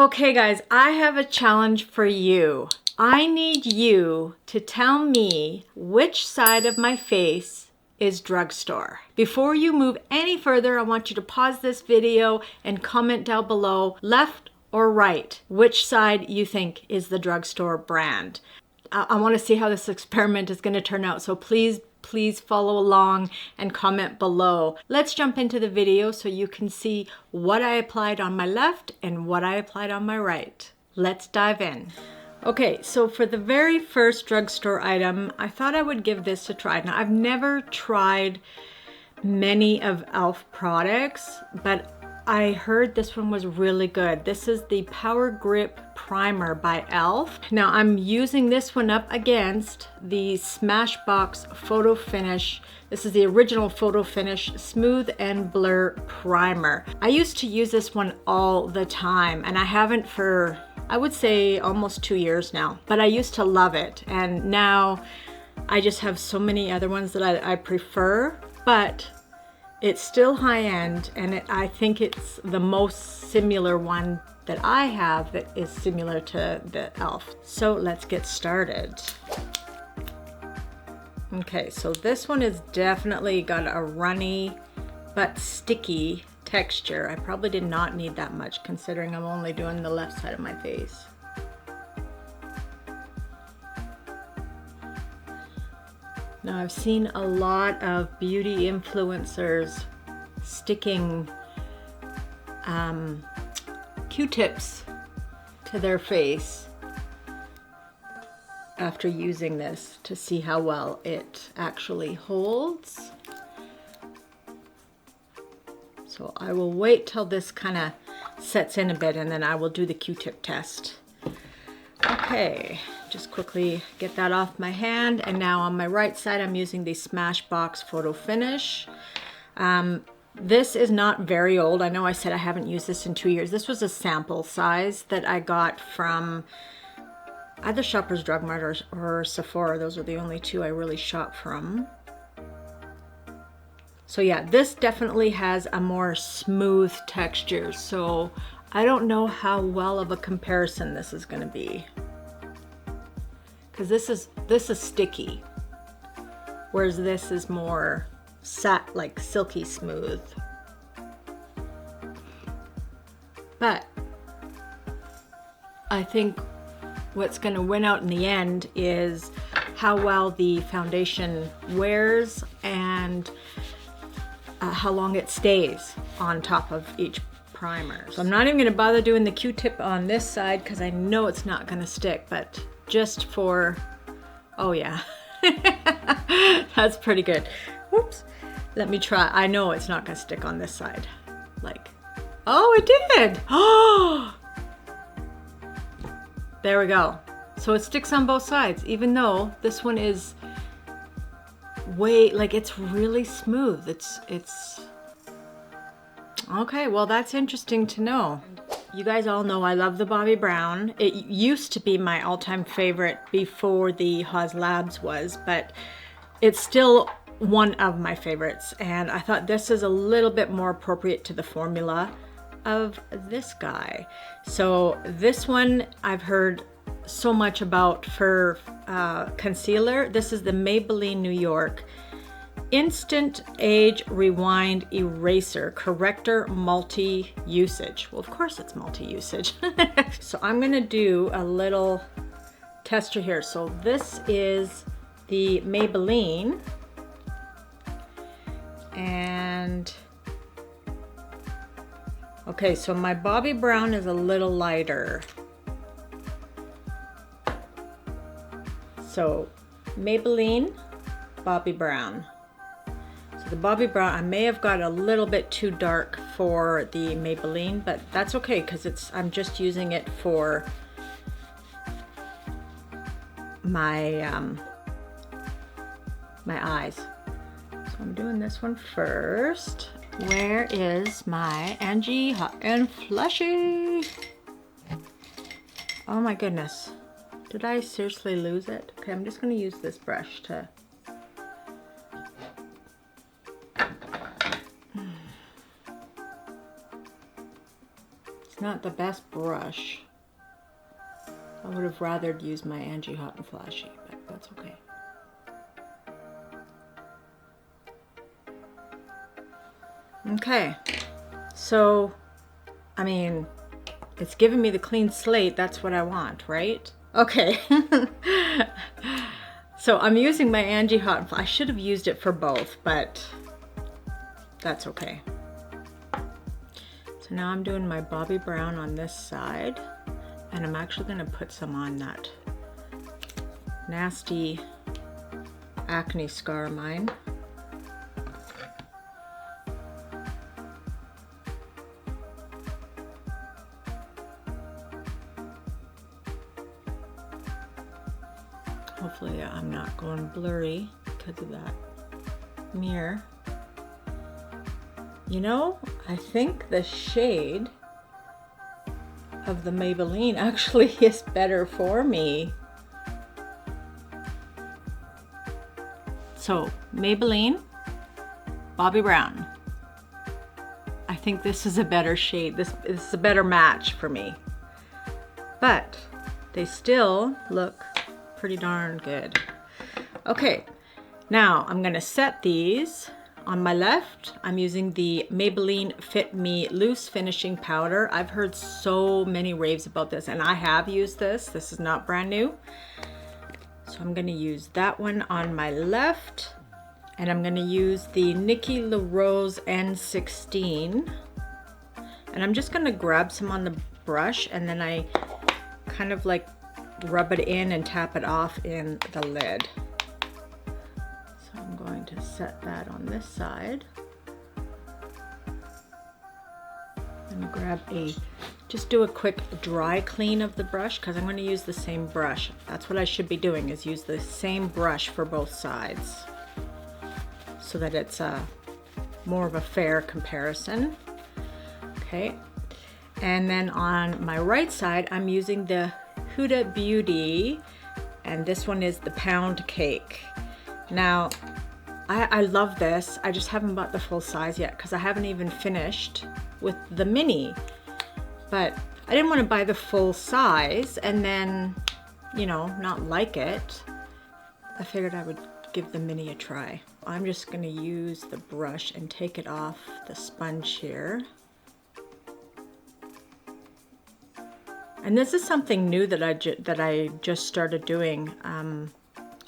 Okay guys, I have a challenge for you. I need you to tell me which side of my face is Drugstore. Before you move any further, I want you to pause this video and comment down below, left or right, which side you think is the Drugstore brand. I want to see how this experiment is going to turn out, so please follow along and comment below. Let's jump into the video so you can see what I applied on my left and what I applied on my right. Let's dive in. Okay, so for the very first Drugstore item, I thought I would give this a try. Now, I've never tried many of E.L.F products, but I heard this one was really good. This is the Power Grip Primer by E.L.F. Now I'm using this one up against the Smashbox Photo Finish. This is the original Photo Finish Smooth and Blur Primer. I used to use this one all the time, and I haven't for, I would say, almost 2 years now. But I used to love it, and now I just have so many other ones that I prefer, but it's still high-end, and I think it's the most similar one that I have that is similar to the E.L.F. So let's get started. Okay, so this one is definitely got a runny but sticky texture. I probably did not need that much considering I'm only doing the left side of my face. Now I've seen a lot of beauty influencers sticking Q-tips to their face after using this to see how well it actually holds. So I will wait till this kind of sets in a bit and then I will do the Q-tip test. Okay, just quickly get that off my hand, and now on my right side I'm using the Smashbox Photo Finish. This is not very old. I know I said I haven't used this in 2 years. This was a sample size that I got from either Shoppers Drug Mart or Sephora. Those are the only two I really shop from. So yeah, this definitely has a more smooth texture, so I don't know how well of a comparison this is going to be, because this is sticky, whereas this is more like silky smooth. But I think what's going to win out in the end is how well the foundation wears and how long it stays on top of each primer. So I'm not even going to bother doing the Q-tip on this side because I know it's not going to stick, but just for, oh yeah, that's pretty good. Whoops, let me try. I know it's not going to stick on this side. Like, oh, it did. Oh, there we go. So it sticks on both sides, even though this one is way, like, it's really smooth. It's okay, well, that's interesting to know. You guys all know I love the Bobbi Brown. It used to be my all-time favorite before the Haus Labs was, but it's still one of my favorites. And I thought this is a little bit more appropriate to the formula of this guy. So this one I've heard so much about for concealer. This is the Maybelline New York Instant Age Rewind Eraser Corrector Multi-Usage. Well, of course it's multi-usage. So I'm gonna do a little tester here. So this is the Maybelline, and okay, so my Bobbi Brown is a little lighter. So Maybelline, Bobbi Brown. So the Bobbi Brown, I may have got a little bit too dark for the Maybelline, but that's okay because I'm just using it for my my eyes. So I'm doing this one first. Where is my Angie Hot and Fleshy? Oh my goodness. Did I seriously lose it? Okay, I'm just going to use this brush to... not the best brush. I would have rather used my Angie Hot and Flashy, but that's okay. Okay, so, I mean, it's giving me the clean slate. That's what I want, right? Okay. So I'm using my Angie Hot and Flashy. I should have used it for both, but that's okay. So now I'm doing my Bobbi Brown on this side, and I'm actually going to put some on that nasty acne scar of mine. Hopefully I'm not going blurry because of that mirror. You know, I think the shade of the Maybelline actually is better for me. So, Maybelline, Bobbi Brown. I think this is a better shade. This is a better match for me. But they still look pretty darn good. Okay, now I'm gonna set these. On my left, I'm using the Maybelline Fit Me Loose Finishing Powder. I've heard so many raves about this, and I have used this. This is not brand new. So I'm gonna use that one on my left, and I'm gonna use the Nikki LaRose N16. And I'm just gonna grab some on the brush, and then I kind of like rub it in and tap it off in the lid. So I'm going to set that on this side. And grab just do a quick dry clean of the brush, because I'm going to use the same brush. That's what I should be doing, is use the same brush for both sides, so that it's more of a fair comparison. Okay, and then on my right side, I'm using the HUDA Beauty, and this one is the Pound Cake. Now, I love this. I just haven't bought the full size yet because I haven't even finished with the mini. But I didn't want to buy the full size and then, you know, not like it. I figured I would give the mini a try. I'm just going to use the brush and take it off the sponge here. And this is something new that I just started doing,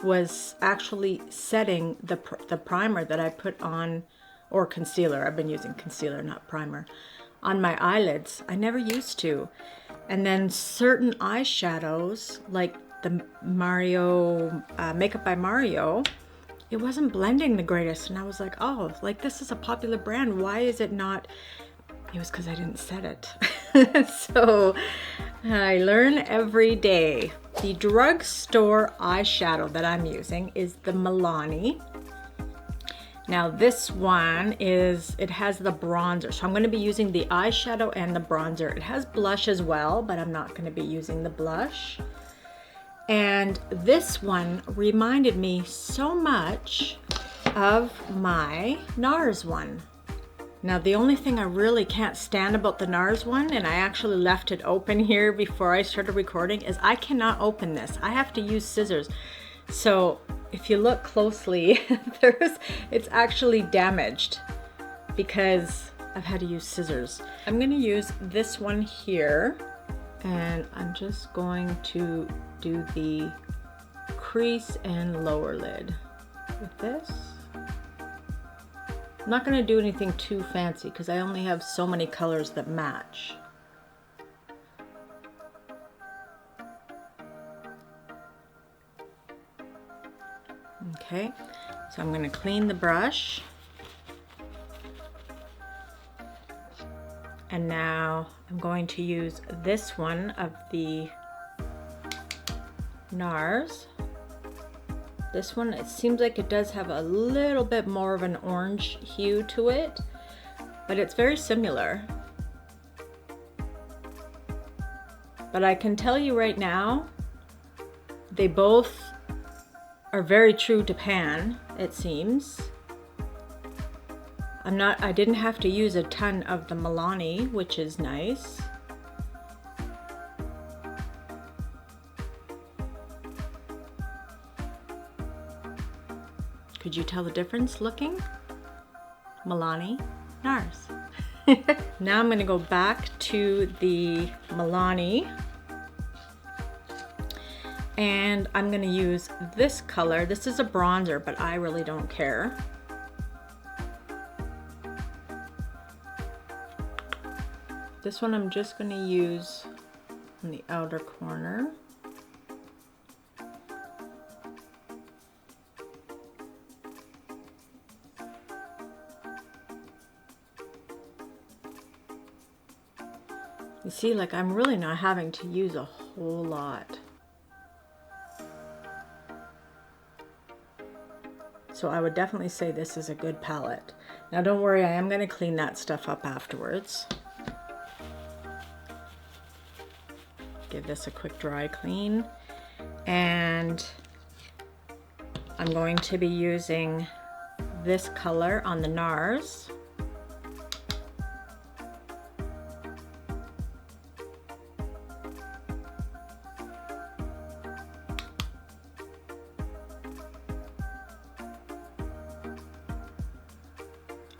was actually setting the primer that I put on, or concealer. I've been using concealer, not primer, on my eyelids. I never used to. And then certain eyeshadows, like the Mario, Makeup by Mario, it wasn't blending the greatest. And I was like, oh, like this is a popular brand. Why is it not? It was because I didn't set it. So I learn every day. The Drugstore eyeshadow that I'm using is the Milani. Now this one it has the bronzer. So I'm going to be using the eyeshadow and the bronzer. It has blush as well, but I'm not going to be using the blush. And this one reminded me so much of my NARS one. Now the only thing I really can't stand about the NARS one, and I actually left it open here before I started recording, is I cannot open this. I have to use scissors. So if you look closely, it's actually damaged because I've had to use scissors. I'm going to use this one here, and I'm just going to do the crease and lower lid with this. I'm not going to do anything too fancy because I only have so many colors that match. Okay, so I'm going to clean the brush. And now I'm going to use this one of the NARS. This one, it seems like it does have a little bit more of an orange hue to it, but it's very similar. But I can tell you right now, they both are very true to pan, it seems. I didn't have to use a ton of the Milani, which is nice. Could you tell the difference looking? Milani, NARS. Now I'm gonna go back to the Milani and I'm gonna use this color. This is a bronzer, but I really don't care. This one I'm just gonna use on the outer corner. You see, like, I'm really not having to use a whole lot. So I would definitely say this is a good palette. Now don't worry, I am going to clean that stuff up afterwards. Give this a quick dry clean. And I'm going to be using this color on the NARS.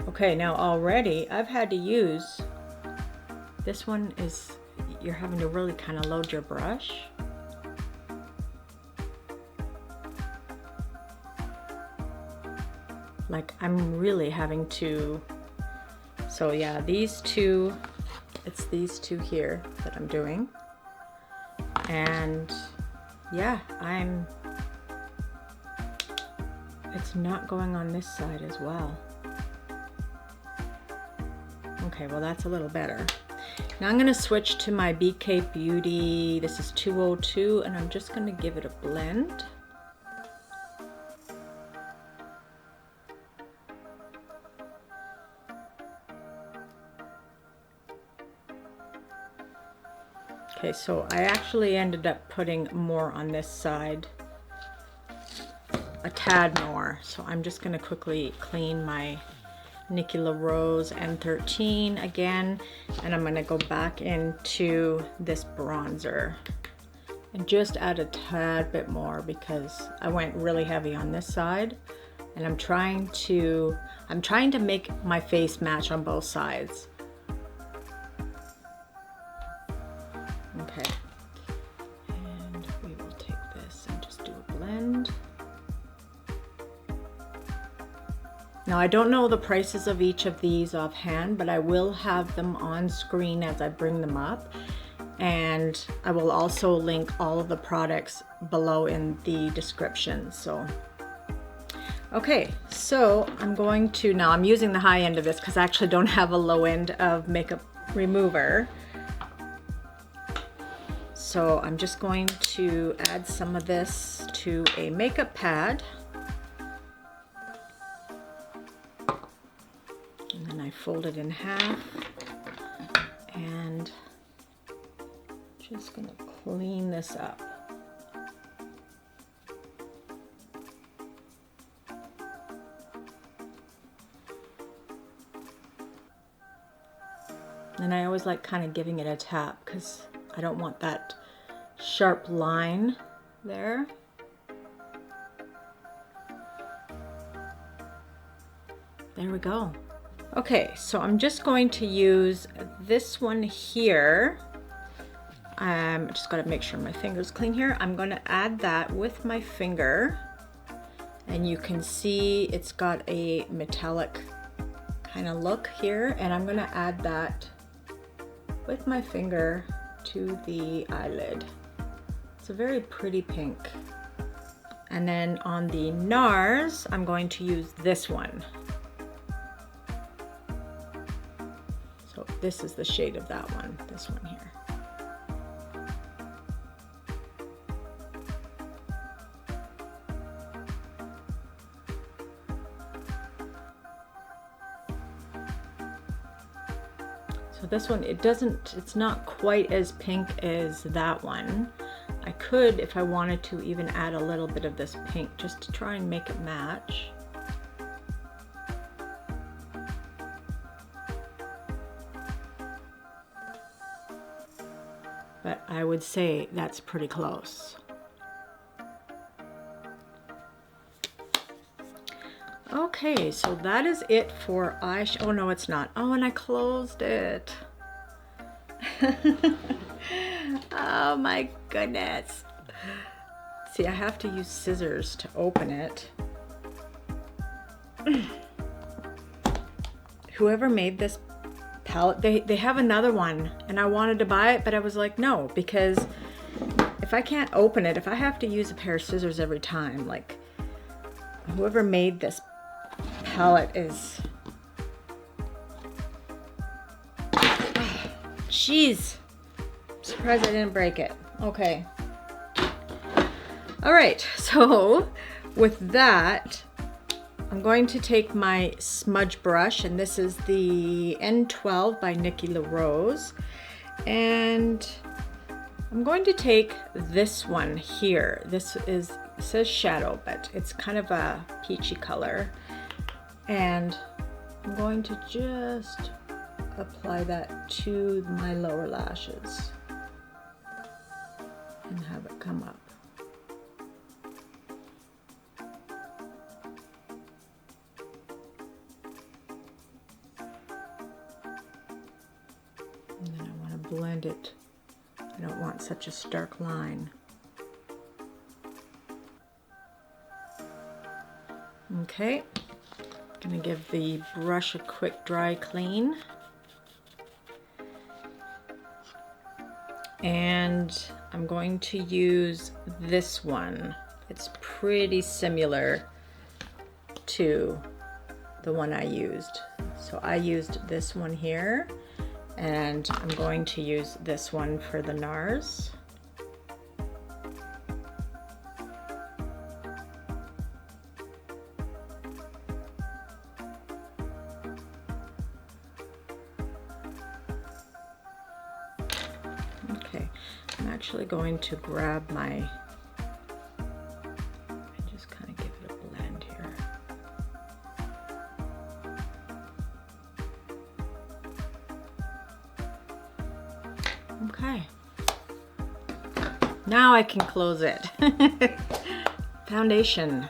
Okay, now already I've had to use, this one is, you're having to really kind of load your brush. Like, I'm really having to, so yeah, these two, it's these two here that I'm doing. And yeah, it's not going on this side as well. Okay, well that's a little better. Now I'm gonna switch to my BK Beauty. This is 202, and I'm just gonna give it a blend. Okay, so I actually ended up putting more on this side, a tad more. So I'm just gonna quickly clean my Nikki LaRose N13 again, and I'm gonna go back into this bronzer and just add a tad bit more because I went really heavy on this side, and I'm trying to make my face match on both sides. Okay, and we will take this and just do a blend. Now I don't know the prices of each of these offhand, but I will have them on screen as I bring them up. And I will also link all of the products below in the description. So, okay, so I'm going to, now I'm using the high end of this because I actually don't have a low end of makeup remover. So I'm just going to add some of this to a makeup pad. And then I fold it in half and just gonna clean this up. And I always like kind of giving it a tap because I don't want that sharp line there. There we go. Okay, so I'm just going to use this one here. Just gotta make sure my finger's clean here. I'm gonna add that with my finger, and you can see it's got a metallic kind of look here, and I'm gonna add that with my finger to the eyelid. It's a very pretty pink. And then on the NARS, I'm going to use this one. So this is the shade of that one, this one here. So this one, it's not quite as pink as that one. I could, if I wanted to, even add a little bit of this pink just to try and make it match. But I would say that's pretty close. Okay, so that is it for eyeshadow. Oh no, it's not. Oh, and I closed it. Oh my goodness. See, I have to use scissors to open it. Whoever made this palette, they have another one and I wanted to buy it, but I was like, no, because if I can't open it, if I have to use a pair of scissors every time, like whoever made this palette is... Jeez. Surprised I didn't break it. Okay. All right, so with that, I'm going to take my smudge brush, and this is the N12 by Nikki LaRose, and I'm going to take this one here. This is, it says shadow, but it's kind of a peachy color, and I'm going to just apply that to my lower lashes and have it come up. And then I want to blend it. I don't want such a stark line. Okay, I'm going to give the brush a quick dry clean. And I'm going to use this one. It's pretty similar to the one I used. So I used this one here, and I'm going to use this one for the NARS. Okay, I'm actually going to grab my, and just kind of give it a blend here. Okay, now I can close it. Foundation.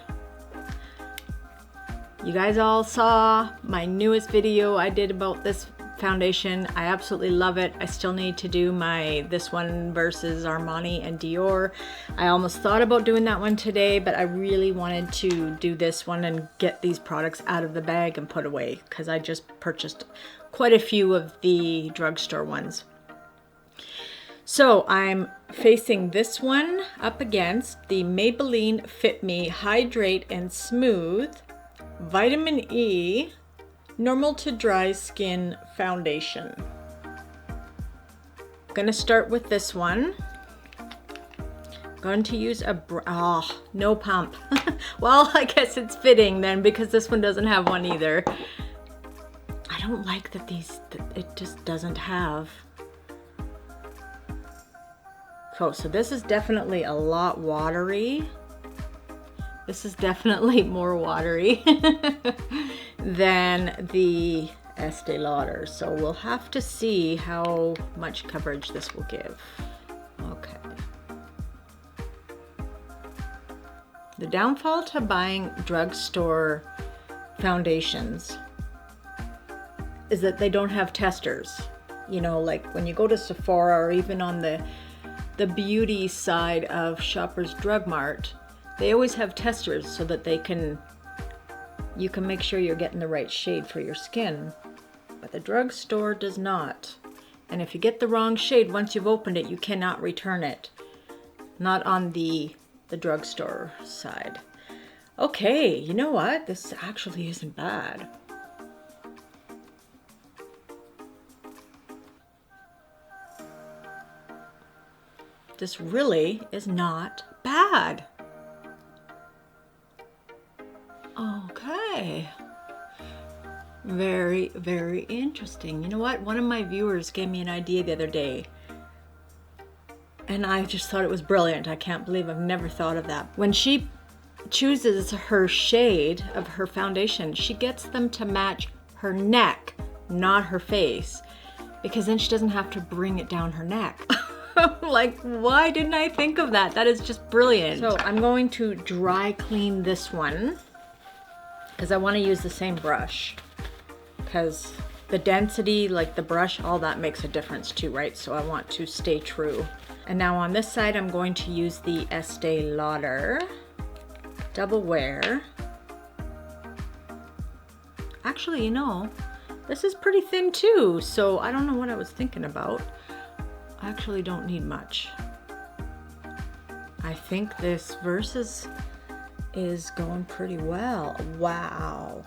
You guys all saw my newest video I did about this foundation. I absolutely love it. I still need to do my this one versus Armani and Dior. I almost thought about doing that one today, but I really wanted to do this one and get these products out of the bag and put away, because I just purchased quite a few of the drugstore ones. So I'm facing this one up against the Maybelline Fit Me Hydrate and Smooth Vitamin E Normal to Dry Skin Foundation. I'm gonna start with this one. I'm going to use a, no pump. Well, I guess it's fitting then, because this one doesn't have one either. I don't like that it just doesn't have. Oh, so this is definitely a lot watery. This is definitely more watery than the Estee Lauder. So we'll have to see how much coverage this will give. Okay. The downfall to buying drugstore foundations is that they don't have testers. You know, like when you go to Sephora or even on the beauty side of Shoppers Drug Mart, they always have testers so that you can make sure you're getting the right shade for your skin. But the drugstore does not. And if you get the wrong shade, once you've opened it, you cannot return it. Not on the drugstore side. Okay, you know what? This actually isn't bad. This really is not bad. Okay. Very, very interesting. You know what? One of my viewers gave me an idea the other day, and I just thought it was brilliant. I can't believe I've never thought of that. When she chooses her shade of her foundation, she gets them to match her neck, not her face, because then she doesn't have to bring it down her neck. Like, why didn't I think of that? That is just brilliant. So I'm going to dry clean this one. because I want to use the same brush, because the density, like the brush, all that makes a difference too, right? So I want to stay true. And now on this side, I'm going to use the Estee Lauder Double Wear. Actually, you know, this is pretty thin too, so I don't know what I was thinking about. I actually don't need much. I think this Versus is going pretty well. Wow.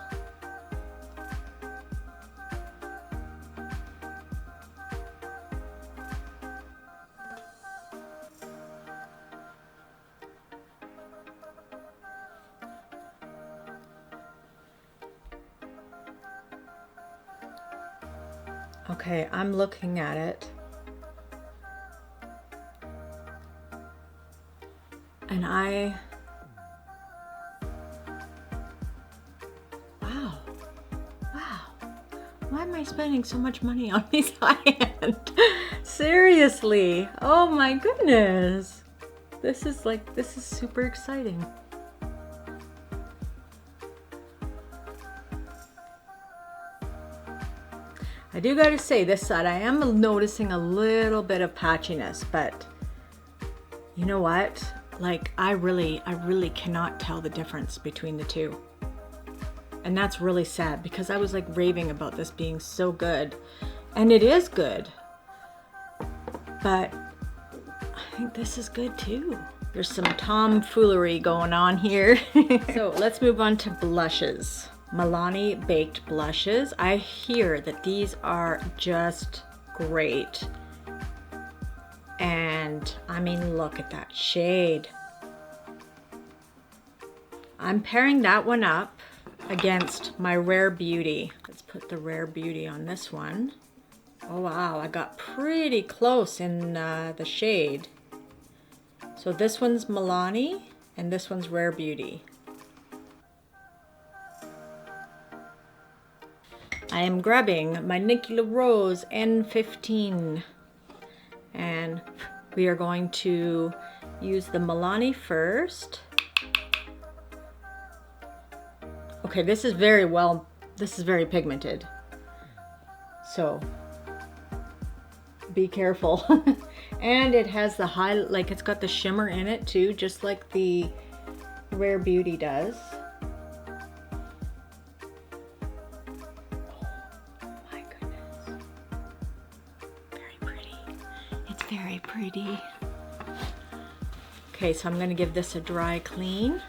Okay, I'm looking at it. And wow. Why am I spending so much money on these high-end? Seriously, oh my goodness. This is super exciting. I do gotta say, this side I am noticing a little bit of patchiness, but you know what? Like, I really cannot tell the difference between the two. And that's really sad, because I was like raving about this being so good. And it is good. But I think this is good too. There's some tomfoolery going on here. So let's move on to blushes. Milani Baked blushes. I hear that these are just great. And I mean, look at that shade. I'm pairing that one up against my Rare Beauty. Let's put the Rare Beauty on this one. Oh wow, I got pretty close in the shade. So this one's Milani and this one's Rare Beauty. I am grabbing my Nikki LaRose N15, and we are going to use the Milani first. Okay, this is very pigmented, so be careful. And it has the like it's got the shimmer in it too, just like the Rare Beauty does. Very pretty. Okay, so I'm going to give this a dry clean.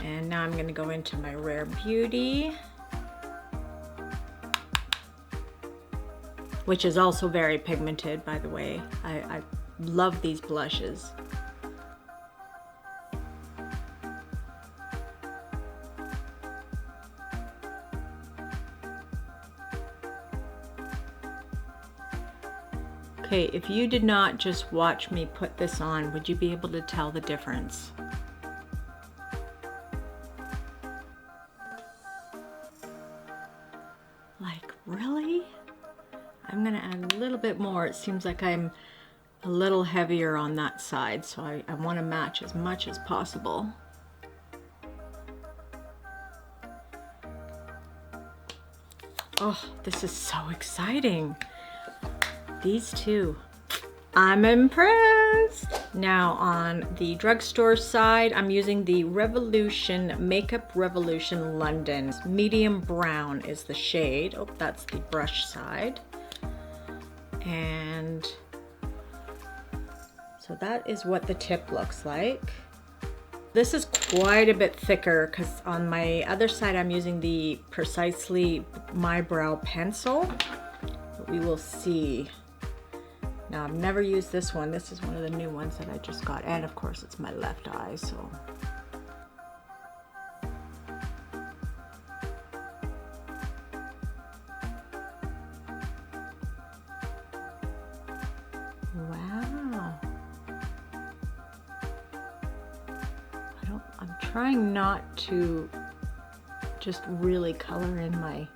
And now I'm going to go into my Rare Beauty, which is also very pigmented, by the way. I love these blushes. Okay, if you did not just watch me put this on, would you be able to tell the difference? Like, really? I'm gonna add a little bit more. It seems like I'm a little heavier on that side, so I want to match as much as possible. Oh, this is so exciting. These two, I'm impressed. Now on the Drugstore side, I'm using the Revolution Makeup Revolution London. Medium brown is the shade. Oh, that's the brush side. And so that is what the tip looks like. This is quite a bit thicker because on my other side, I'm using the Precisely My Brow pencil. But we will see. Now, I've never used this one. This is one of the new ones that I just got. And of course, it's my left eye, so. Wow. I'm trying not to just really color in my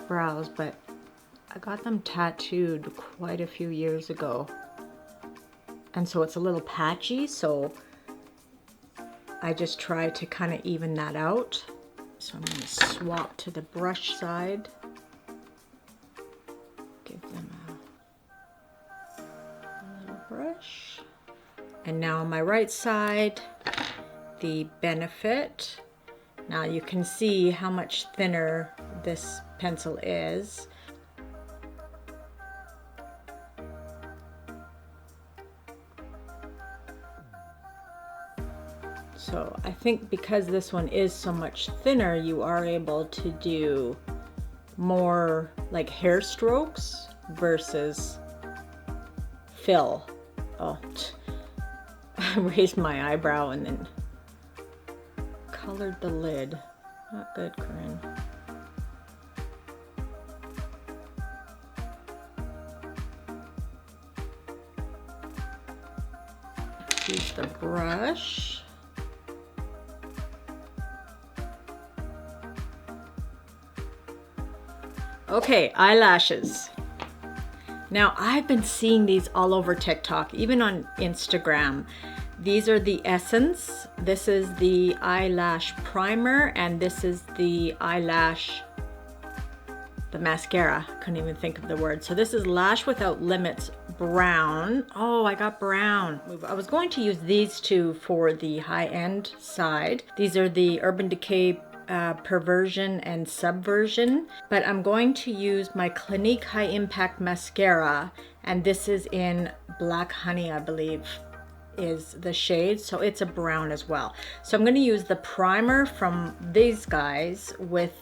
brows, but I got them tattooed quite a few years ago. And so it's a little patchy, so I just try to kind of even that out. So I'm going to swap to the brush side. Give them a little brush. And now on my right side, the Benefit. Now you can see how much thinner this pencil is. So I think because this one is so much thinner, you are able to do more like hair strokes versus fill. Oh, I raised my eyebrow and then colored the lid. Not good, Corinne. Use the brush. Okay, eyelashes. Now I've been seeing these all over TikTok, even on Instagram. These are the Essence. This is the eyelash primer, and this is the mascara. Couldn't even think of the word. So this is Lash Without Limits brown. Oh, I got brown. I was going to use these two for the high-end side. These are the Urban Decay Perversion and Subversion, but I'm going to use my Clinique High Impact Mascara, and this is in Black Honey, I believe is the shade, so it's a brown as well. So I'm going to use the primer from these guys with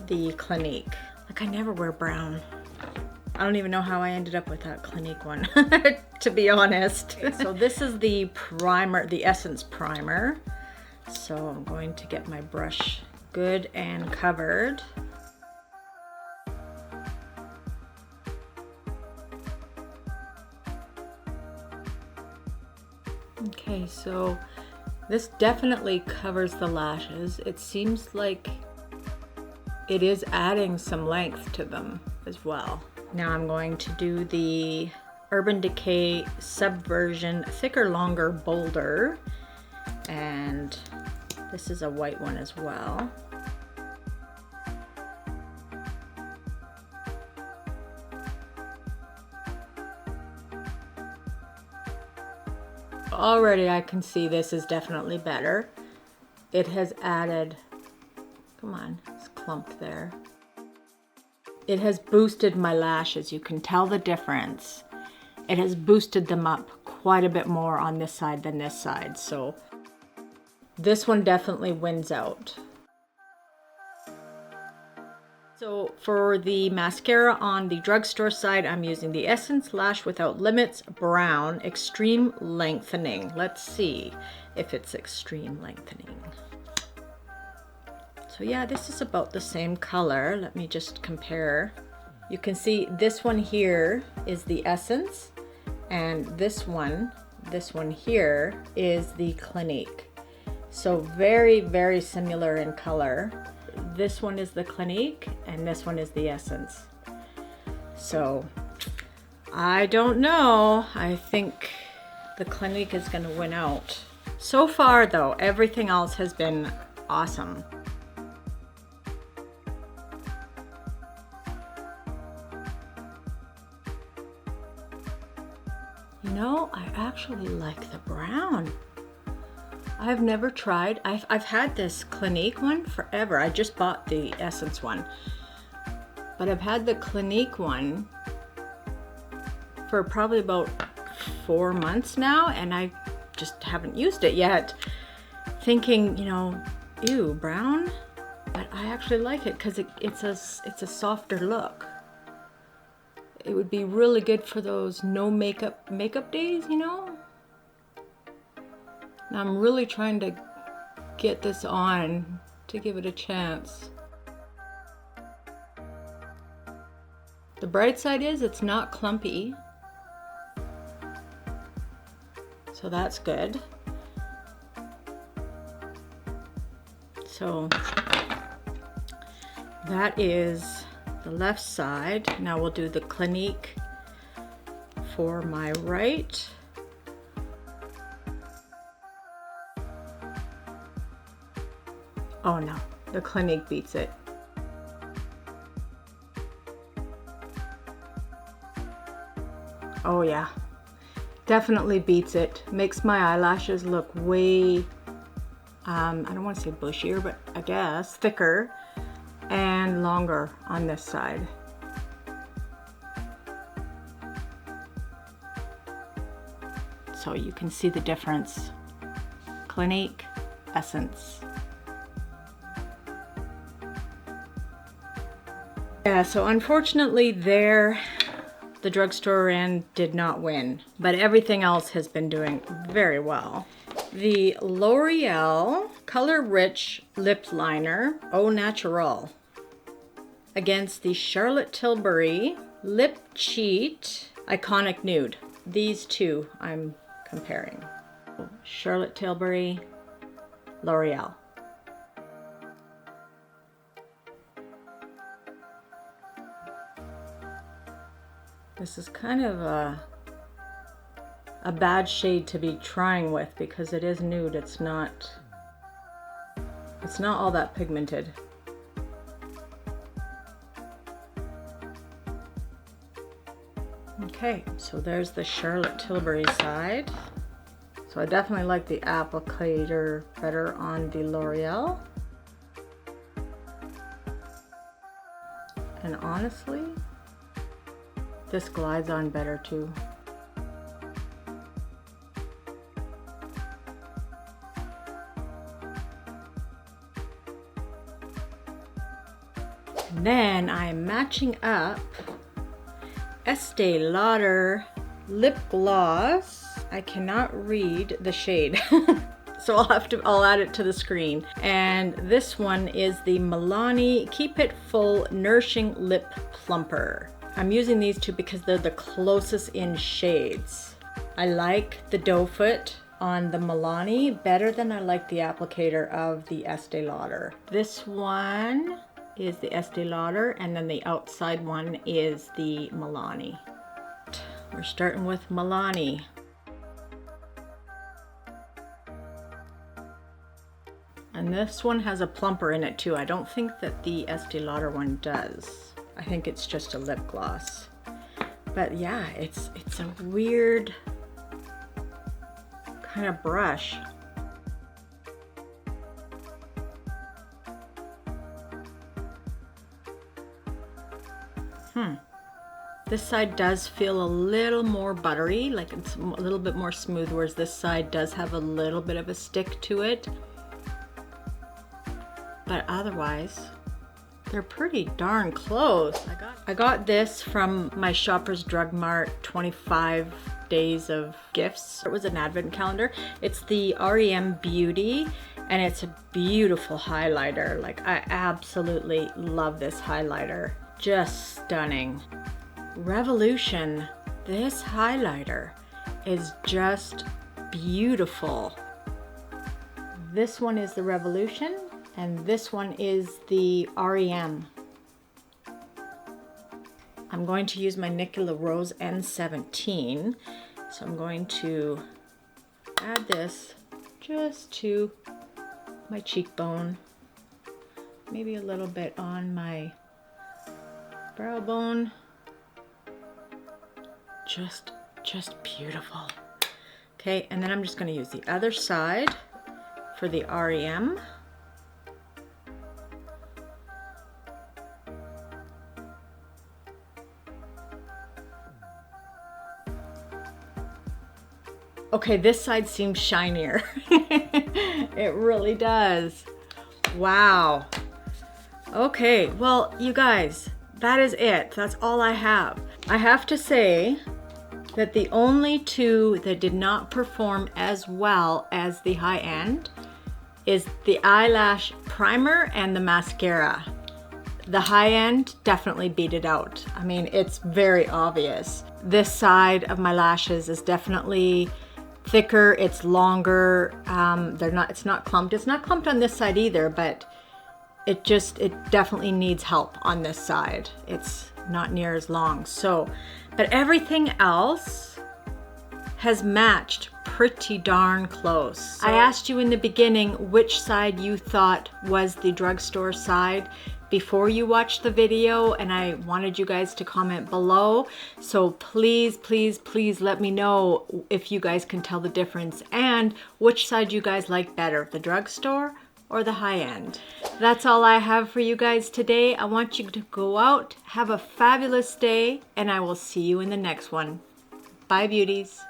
the Clinique. Like, I never wear brown. I don't even know how I ended up with that Clinique one, to be honest. Okay, so this is the primer, the Essence primer. So I'm going to get my brush good and covered. Okay, so this definitely covers the lashes. It seems like it is adding some length to them as well. Now I'm going to do the Urban Decay Subversion Thicker, Longer, Bolder, and this is a white one as well. Already I can see this is definitely better. It has added, come on, it's clumped there. It has boosted my lashes. You can tell the difference. It has boosted them up quite a bit more on this side than this side. So this one definitely wins out. So for the mascara on the Drugstore side, I'm using the Essence Lash Without Limits Brown Extreme Lengthening. Let's see if it's extreme lengthening. So yeah, this is about the same color. Let me just compare. You can see this one here is the Essence, and this one here is the Clinique. So very, very similar in color. This one is the Clinique and this one is the Essence. So I don't know. I think the Clinique is going to win out. So far though, everything else has been awesome. You know, I actually like the brown. I've never tried. I've had this Clinique one forever. I just bought the Essence one. But I've had the Clinique one for probably about 4 months now, and I just haven't used it yet. Thinking, you know, ew, brown? But I actually like it because it's a softer look. It would be really good for those no makeup days, you know? Now I'm really trying to get this on to give it a chance. The bright side is it's not clumpy. So that's good. So that is the left side. Now we'll do the Clinique for my right. Oh no, the Clinique beats it. Oh yeah, definitely beats it. Makes my eyelashes look way, I don't want to say bushier, but I guess thicker and longer on this side. So you can see the difference. Clinique, Essence. Yeah, so unfortunately there, the drugstore end did not win, but everything else has been doing very well. The L'Oreal Color Rich Lip Liner Au Naturel against the Charlotte Tilbury Lip Cheat Iconic Nude. These two I'm comparing. Charlotte Tilbury, L'Oreal. This is kind of a bad shade to be trying with because it is nude. It's not all that pigmented. Okay, so there's the Charlotte Tilbury side. So I definitely like the applicator better on the L'Oreal. And honestly, this glides on better too. And then I'm matching up Estee Lauder Lip Gloss. I cannot read the shade. So I'll add it to the screen. And this one is the Milani Keep It Full Nourishing Lip Plumper. I'm using these two because they're the closest in shades. I like the doe foot on the Milani better than I like the applicator of the Estee Lauder. This one is the Estee Lauder, and then the outside one is the Milani. We're starting with Milani. And this one has a plumper in it too. I don't think that the Estee Lauder one does. I think it's just a lip gloss. But yeah, it's a weird kind of brush. This side does feel a little more buttery, like it's a little bit more smooth, whereas this side does have a little bit of a stick to it. But otherwise, they're pretty darn close. I got this from my Shoppers Drug Mart 25 days of gifts. It was an advent calendar. It's the REM Beauty, and it's a beautiful highlighter. Like, I absolutely love this highlighter. Just stunning. Revolution, this highlighter is just beautiful. This one is the Revolution, and this one is the REM. I'm going to use my Nicola Rose N17, so I'm going to add this just to my cheekbone, maybe a little bit on my brow bone. Just beautiful. Okay, and then I'm just going to use the other side for the REM. Okay, this side seems shinier. It really does. Wow. Okay, well, you guys, that is it. That's all I have. I have to say that the only two that did not perform as well as the high end is the eyelash primer and the mascara. The high end definitely beat it out. I mean, it's very obvious. This side of my lashes is definitely thicker, it's longer, it's not clumped. It's not clumped on this side either, but it definitely needs help on this side. It's not near as long. So, but everything else has matched pretty darn close. I asked you in the beginning which side you thought was the drugstore side before you watched the video, and I wanted you guys to comment below. So please, please, please let me know if you guys can tell the difference and which side you guys like better, the drugstore or the high end. That's all I have for you guys today. I want you to go out, have a fabulous day, and I will see you in the next one. Bye, beauties.